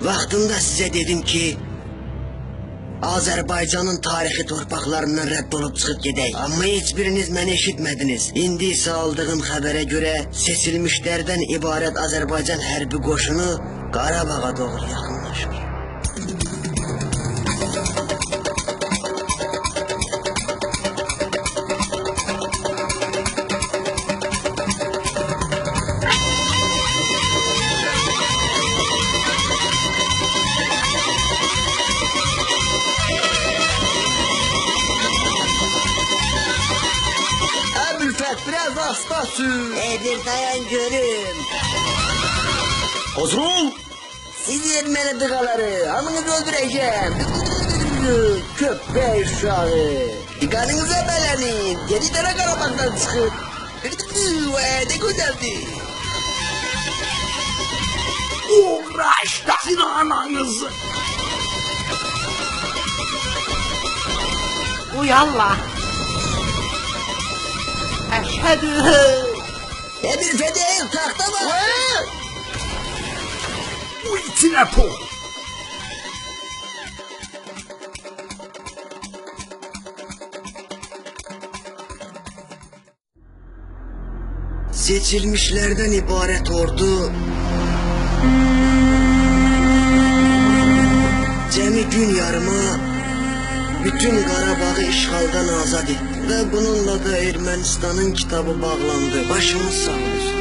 Vaxtında size dedim ki Azerbaycan'ın tarihi torpaqlarından rədd olub çıxıb gedək. Amma heç biriniz məni eşitmədiniz. İndi isə aldığım xəbərə görə seçilmişlərdən ibarət Azərbaycan hərbi qoşunu Qarabağa doğru yaxınlaşır. Biraz hasta sür. Bir dayan görüm. Hazır ol. Siz Ermeni dıqaları, hamınızı öldüreceğim. Köpek uşağı. Diqqatınıza bələnin, geri tara Qarabağdan çıxıb. Ne güzeldi. Uğraştasın ananızı. Uyanla. Eşhedü. Bir fedeyim tahta var. Bu içine po. Seçilmişlerden ibaret ordu cemi gün yarıma bütün Qarabağ'ı işğaldan azad etti ve bununla da Ermənistanın kitabı bağlandı. Başımız sağ olsun.